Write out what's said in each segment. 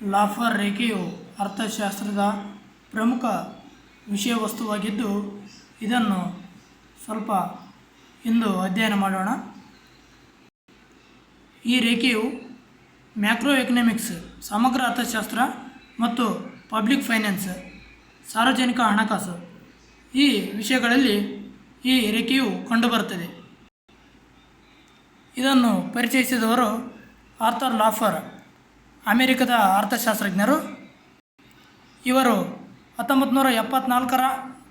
Laughter ರೇಖೆಯು ಅರ್ಥಶಾಸ್ತ್ರದ ಪ್ರಮುಖ ವಿಷಯವಸ್ತುವಾಗಿದ್ದು, ಇದನ್ನು ಸ್ವಲ್ಪ ಇಂದು ಅಧ್ಯಯನ ಮಾಡೋಣ. ಈ ರೇಖೆಯು ಮ್ಯಾಕ್ರೋ ಎಕನಾಮಿಕ್ಸ್, ಸಮಗ್ರ ಅರ್ಥಶಾಸ್ತ್ರ ಮತ್ತು ಪಬ್ಲಿಕ್ ಫೈನಾನ್ಸ್, ಸಾರ್ವಜನಿಕ ಹಣಕಾಸು ಈ ವಿಷಯಗಳಲ್ಲಿ ಈ ರೇಖೆಯು ಕಂಡುಬರುತ್ತದೆ. ಇದನ್ನು ಪರಿಚಯಿಸಿದವರು ಆರ್ಥರ್ ಲಾಫರ್, ಅಮೆರಿಕದ ಅರ್ಥಶಾಸ್ತ್ರಜ್ಞರು. ಇವರು 1974ರ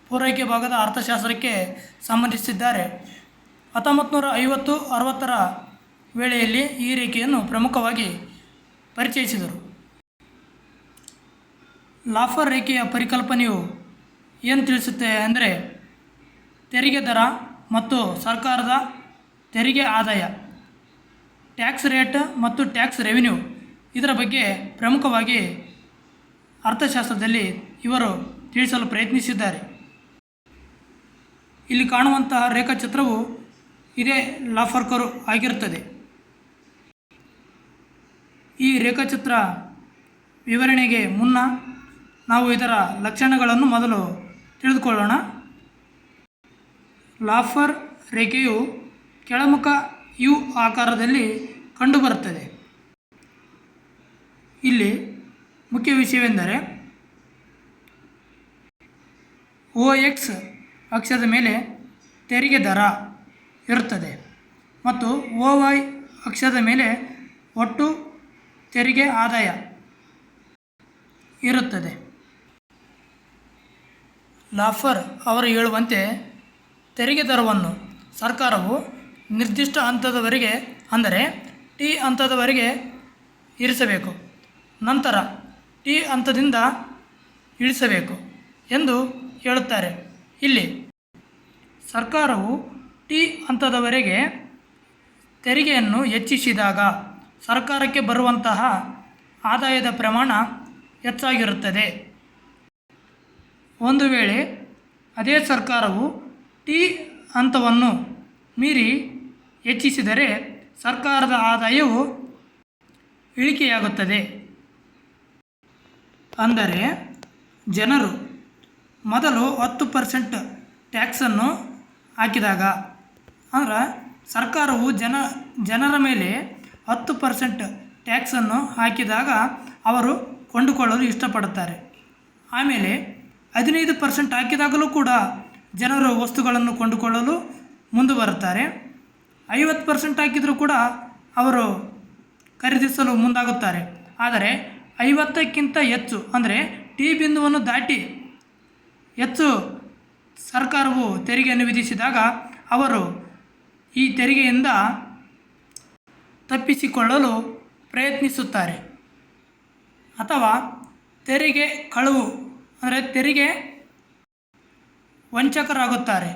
ಪೂರೈಕೆ ಭಾಗದ ಅರ್ಥಶಾಸ್ತ್ರಕ್ಕೆ ಸಂಬಂಧಿಸಿದ್ದಾರೆ. 1950-60ರ ವೇಳೆಯಲ್ಲಿ ಈ ರೇಖೆಯನ್ನು ಪ್ರಮುಖವಾಗಿ ಪರಿಚಯಿಸಿದರು. ಲಾಫರ್ ರೇಖೆಯ ಪರಿಕಲ್ಪನೆಯು ಏನು ತಿಳಿಸುತ್ತೆ ಅಂದರೆ, ತೆರಿಗೆ ದರ ಮತ್ತು ಸರ್ಕಾರದ ತೆರಿಗೆ ಆದಾಯ, ಟ್ಯಾಕ್ಸ್ ರೇಟ್ ಮತ್ತು ಟ್ಯಾಕ್ಸ್ ರೆವಿನ್ಯೂ ಇದರ ಬಗ್ಗೆ ಪ್ರಮುಖವಾಗಿ ಅರ್ಥಶಾಸ್ತ್ರದಲ್ಲಿ ಇವರು ತಿಳಿಸಲು ಪ್ರಯತ್ನಿಸಿದ್ದಾರೆ. ಇಲ್ಲಿ ಕಾಣುವಂತಹ ರೇಖಾಚಿತ್ರವು ಇದೇ ಲಾಫರ್ ಕರ್ವ್ ಆಗಿರುತ್ತದೆ. ಈ ರೇಖಾಚಿತ್ರ ವಿವರಣೆಗೆ ಮುನ್ನ ನಾವು ಇದರ ಲಕ್ಷಣಗಳನ್ನು ಮೊದಲು ತಿಳಿದುಕೊಳ್ಳೋಣ. ಲಾಫರ್ ರೇಖೆಯು ಕೆಳಮುಖ ಯು ಆಕಾರದಲ್ಲಿ ಕಂಡುಬರುತ್ತದೆ. ಇಲ್ಲಿ ಮುಖ್ಯ ವಿಷಯವೆಂದರೆ OX ಅಕ್ಷದ ಮೇಲೆ ತೆರಿಗೆ ದರ ಇರುತ್ತದೆ ಮತ್ತು OY ಅಕ್ಷದ ಮೇಲೆ ಒಟ್ಟು ತೆರಿಗೆ ಆದಾಯ ಇರುತ್ತದೆ. ಲಾಫರ್ ಅವರು ಹೇಳುವಂತೆ ತೆರಿಗೆ ದರವನ್ನು ಸರ್ಕಾರವು ನಿರ್ದಿಷ್ಟ ಹಂತದವರೆಗೆ, ಅಂದರೆ T ಹಂತದವರೆಗೆ ಇರಿಸಬೇಕು, ನಂತರ T ಹಂತದಿಂದ ಇಳಿಸಬೇಕು ಎಂದು ಹೇಳುತ್ತಾರೆ. ಇಲ್ಲಿ ಸರ್ಕಾರವು T ಹಂತದವರೆಗೆ ತೆರಿಗೆಯನ್ನು ಹೆಚ್ಚಿಸಿದಾಗ ಸರ್ಕಾರಕ್ಕೆ ಬರುವಂತಹ ಆದಾಯದ ಪ್ರಮಾಣ ಹೆಚ್ಚಾಗಿರುತ್ತದೆ. ಒಂದು ವೇಳೆ ಅದೇ ಸರ್ಕಾರವು T ಹಂತವನ್ನು ಮೀರಿ ಹೆಚ್ಚಿಸಿದರೆ ಸರ್ಕಾರದ ಆದಾಯವು ಇಳಿಕೆಯಾಗುತ್ತದೆ. ಅಂದರೆ ಜನರು ಮೊದಲು 10% ಟ್ಯಾಕ್ಸನ್ನು ಹಾಕಿದಾಗ, ಅಂದರೆ ಸರ್ಕಾರವು ಜನರ ಮೇಲೆ 10% ಟ್ಯಾಕ್ಸನ್ನು ಹಾಕಿದಾಗ ಅವರು ಕೊಂಡುಕೊಳ್ಳಲು ಇಷ್ಟಪಡುತ್ತಾರೆ. ಆಮೇಲೆ 15% ಹಾಕಿದಾಗಲೂ ಕೂಡ ಜನರು ವಸ್ತುಗಳನ್ನು ಕೊಂಡುಕೊಳ್ಳಲು ಮುಂದೆ ಬರುತ್ತಾರೆ. 50% ಹಾಕಿದರೂ ಕೂಡ ಅವರು ಖರೀದಿಸಲು ಮುಂದಾಗುತ್ತಾರೆ. ಆದರೆ 50ಕ್ಕಿಂತ ಹೆಚ್ಚು, ಅಂದರೆ T ಬಿಂದುವನ್ನು ದಾಟಿ ಹೆಚ್ಚು ಸರ್ಕಾರವು ತೆರಿಗೆಯನ್ನು ವಿಧಿಸಿದಾಗ ಅವರು ಈ ತೆರಿಗೆಯಿಂದ ತಪ್ಪಿಸಿಕೊಳ್ಳಲು ಪ್ರಯತ್ನಿಸುತ್ತಾರೆ ಅಥವಾ ತೆರಿಗೆ ಕಳವು, ಅಂದರೆ ತೆರಿಗೆ ವಂಚಕರಾಗುತ್ತಾರೆ.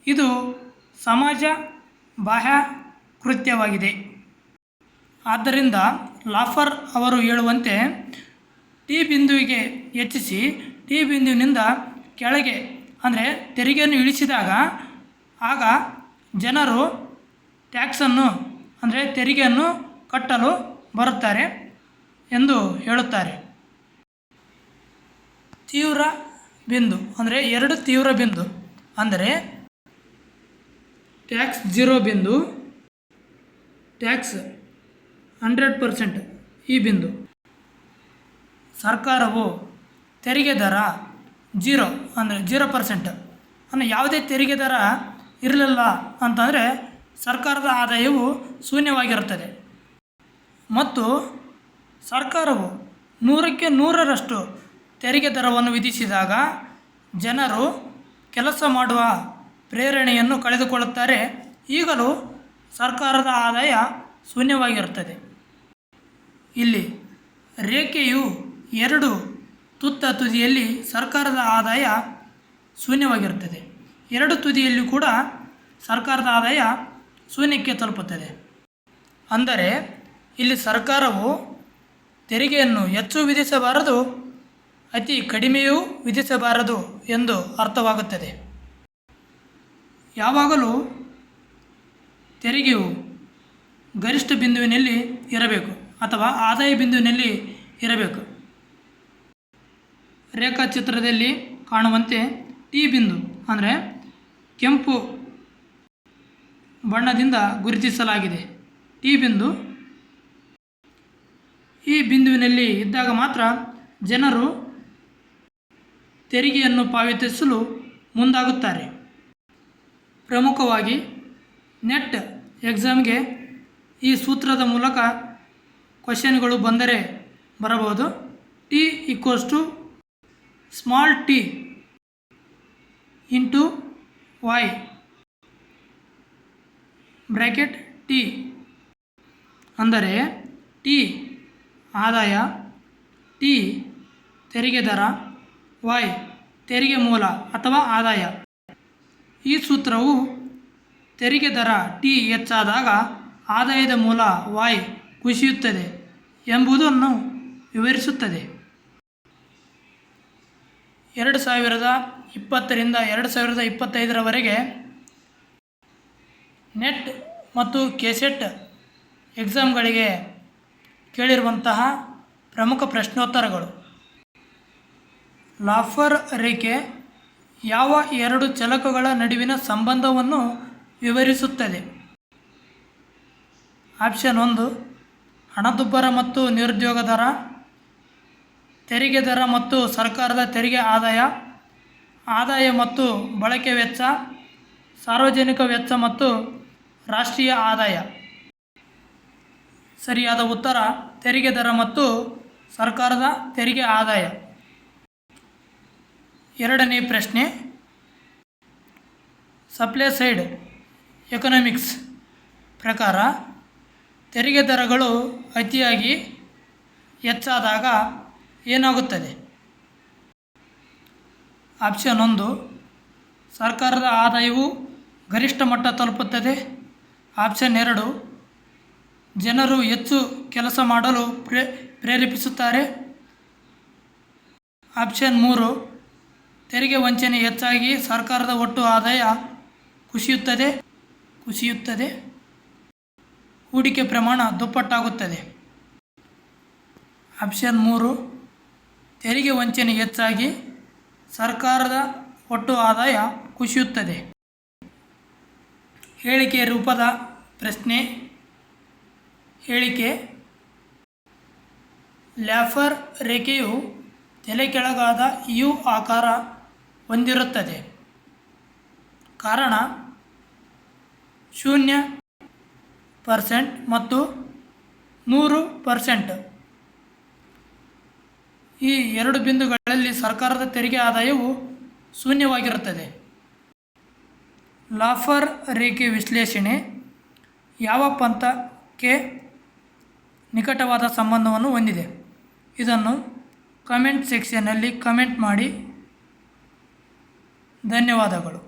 ಇದು ಸಮಾಜ ಬಾಹ್ಯ ಕೃತ್ಯವಾಗಿದೆ. ಆದ್ದರಿಂದ ಲಾಫರ್ ಅವರು ಹೇಳುವಂತೆ T ಬಿಂದುವಿಗೆ ಹೆಚ್ಚಿಸಿ T ಬಿಂದುವಿನಿಂದ ಕೆಳಗೆ, ಅಂದರೆ ತೆರಿಗೆಯನ್ನು ಇಳಿಸಿದಾಗ ಆಗ ಜನರು ಟ್ಯಾಕ್ಸನ್ನು, ಅಂದರೆ ತೆರಿಗೆಯನ್ನು ಕಟ್ಟಲು ಬರುತ್ತಾರೆ ಎಂದು ಹೇಳುತ್ತಾರೆ. ತೀವ್ರ ಬಿಂದು, ಅಂದರೆ ಎರಡು ತೀವ್ರ ಬಿಂದು, ಅಂದರೆ ಟ್ಯಾಕ್ಸ್ 0 ಬಿಂದು, ಟ್ಯಾಕ್ಸ್ 100% ಈ ಬಿಂದು. ಸರ್ಕಾರವು ತೆರಿಗೆ ದರ 0, ಅಂದರೆ 0%, ಅಂದರೆ ಯಾವುದೇ ತೆರಿಗೆ ದರ ಇರಲಿಲ್ಲ ಅಂತಂದರೆ ಸರ್ಕಾರದ ಆದಾಯವು ಶೂನ್ಯವಾಗಿರುತ್ತದೆ. ಮತ್ತು ಸರ್ಕಾರವು 100ಕ್ಕೆ 100ರಷ್ಟು ತೆರಿಗೆ ದರವನ್ನು ವಿಧಿಸಿದಾಗ ಜನರು ಕೆಲಸ ಮಾಡುವ ಪ್ರೇರಣೆಯನ್ನು ಕಳೆದುಕೊಳ್ಳುತ್ತಾರೆ. ಈಗಲೂ ಸರ್ಕಾರದ ಆದಾಯ ಶೂನ್ಯವಾಗಿರುತ್ತದೆ. ಇಲ್ಲಿ ರೇಖೆಯು ಎರಡು ತುತ್ತ ತುದಿಯಲ್ಲಿ ಸರ್ಕಾರದ ಆದಾಯ ಶೂನ್ಯವಾಗಿರುತ್ತದೆ, ಎರಡು ತುದಿಯಲ್ಲಿ ಕೂಡ ಸರ್ಕಾರದ ಆದಾಯ ಶೂನ್ಯಕ್ಕೆ ತಲುಪುತ್ತದೆ. ಅಂದರೆ ಇಲ್ಲಿ ಸರ್ಕಾರವು ತೆರಿಗೆಯನ್ನು ಹೆಚ್ಚು ವಿಧಿಸಬಾರದು, ಅತಿ ಕಡಿಮೆಯೂ ವಿಧಿಸಬಾರದು ಎಂದು ಅರ್ಥವಾಗುತ್ತದೆ. ಯಾವಾಗಲೂ ತೆರಿಗೆಯು ಗರಿಷ್ಠ ಬಿಂದುವಿನಲ್ಲಿ ಇರಬೇಕು. ಅಥವಾ ಆದಾಯ ಬಿಂದುವಿನಲ್ಲಿ ಇರಬೇಕು. ರೇಖಾಚಿತ್ರದಲ್ಲಿ ಕಾಣುವಂತೆ ಟಿ ಬಿಂದು ಅಂದರೆ ಕೆಂಪು ಬಣ್ಣದಿಂದ ಗುರುತಿಸಲಾಗಿದೆ. ಟಿ ಬಿಂದು ಈ ಬಿಂದುವಿನಲ್ಲಿ ಇದ್ದಾಗ ಮಾತ್ರ ಜನರು ತೆರಿಗೆಯನ್ನು ಪಾವತಿಸಲು ಮುಂದಾಗುತ್ತಾರೆ. ಪ್ರಮುಖವಾಗಿ ನೆಟ್ ಎಕ್ಸಾಮ್ಗೆ ಈ ಸೂತ್ರದ ಮೂಲಕ ಕ್ವಶನ್ಗಳು ಬಂದರೆ ಬರಬಹುದು. T equals to small T into Y bracket T ಅಂದರೆ ಟಿ ಆದಾಯ, ಟಿ ತೆರಿಗೆ ದರ, ವೈ ತೆರಿಗೆ ಮೂಲ ಅಥವಾ ಆದಾಯ. ಈ ಸೂತ್ರವು ತೆರಿಗೆ ದರ ಟಿ ಹೆಚ್ಚಾದಾಗ ಆದಾಯದ ಮೂಲ ವೈ ಕುಸಿಯುತ್ತದೆ ಎಂಬುದನ್ನು ವಿವರಿಸುತ್ತದೆ. 2020ರಿಂದ 2025ರವರೆಗೆ ನೆಟ್ ಮತ್ತು ಕೆಸೆಟ್ ಎಕ್ಸಾಮ್ಗಳಿಗೆ ಕೇಳಿರುವಂತಹ ಪ್ರಮುಖ ಪ್ರಶ್ನೋತ್ತರಗಳು. ಲಾಫರ್ ರೇಖೆ ಯಾವ ಎರಡು ಚಲಕಗಳ ನಡುವಿನ ಸಂಬಂಧವನ್ನು ವಿವರಿಸುತ್ತದೆ? ಆಪ್ಷನ್ 1 ಹಣದುಬ್ಬರ ಮತ್ತು ನಿರುದ್ಯೋಗ ದರ, ತೆರಿಗೆ ದರ ಮತ್ತು ಸರ್ಕಾರದ ತೆರಿಗೆ ಆದಾಯ, ಆದಾಯ ಮತ್ತು ಬಳಕೆ ವೆಚ್ಚ, ಸಾರ್ವಜನಿಕ ವೆಚ್ಚ ಮತ್ತು ರಾಷ್ಟ್ರೀಯ ಆದಾಯ. ಸರಿಯಾದ ಉತ್ತರ ತೆರಿಗೆ ದರ ಮತ್ತು ಸರ್ಕಾರದ ತೆರಿಗೆ ಆದಾಯ. ಎರಡನೇ ಪ್ರಶ್ನೆ, ಸಪ್ಲೈ ಸೈಡ್ ಎಕನಾಮಿಕ್ಸ್ ಪ್ರಕಾರ ತೆರಿಗೆ ದರಗಳು ಅತಿಯಾಗಿ ಹೆಚ್ಚಾದಾಗ ಏನಾಗುತ್ತದೆ? ಆಪ್ಷನ್ 1 ಸರ್ಕಾರದ ಆದಾಯವು ಗರಿಷ್ಠ ಮಟ್ಟ ತಲುಪುತ್ತದೆ. ಆಪ್ಷನ್ 2 ಜನರು ಹೆಚ್ಚು ಕೆಲಸ ಮಾಡಲು ಪ್ರೇರೇಪಿಸುತ್ತಾರೆ. ಆಪ್ಷನ್ 3 ತೆರಿಗೆ ವಂಚನೆ ಹೆಚ್ಚಾಗಿ ಸರ್ಕಾರದ ಒಟ್ಟು ಆದಾಯ ಕುಸಿಯುತ್ತದೆ. ಹೂಡಿಕೆ ಪ್ರಮಾಣ ದುಪ್ಪಟ್ಟಾಗುತ್ತದೆ. ಆಪ್ಷನ್ 3 ತೆರಿಗೆ ವಂಚನೆ ಹೆಚ್ಚಾಗಿ ಸರ್ಕಾರದ ಒಟ್ಟು ಆದಾಯ ಕುಸಿಯುತ್ತದೆ. ಹೇಳಿಕೆ ರೂಪದ ಪ್ರಶ್ನೆ. ಹೇಳಿಕೆ: ಲಾಫರ್ ರೇಖೆಯು ತಲೆಕೆಳಗಾದ ಯು ಆಕಾರ ಹೊಂದಿರುತ್ತದೆ. ಕಾರಣ 0% ಮತ್ತು 100%. ಈ ಎರಡು ಬಿಂದುಗಳಲ್ಲಿ ಸರ್ಕಾರದ ತೆರಿಗೆ ಆದಾಯವು ಶೂನ್ಯವಾಗಿರುತ್ತದೆ. ಲಾಫರ್ ರೇಖೆ ವಿಶ್ಲೇಷಣೆ ಯಾವ ಪಂಥಕ್ಕೆ ನಿಕಟವಾದ ಸಂಬಂಧವನ್ನು ಹೊಂದಿದೆ? ಇದನ್ನು ಕಮೆಂಟ್ ಸೆಕ್ಷನ್ನಲ್ಲಿ ಕಮೆಂಟ್ ಮಾಡಿ. ಧನ್ಯವಾದಗಳು.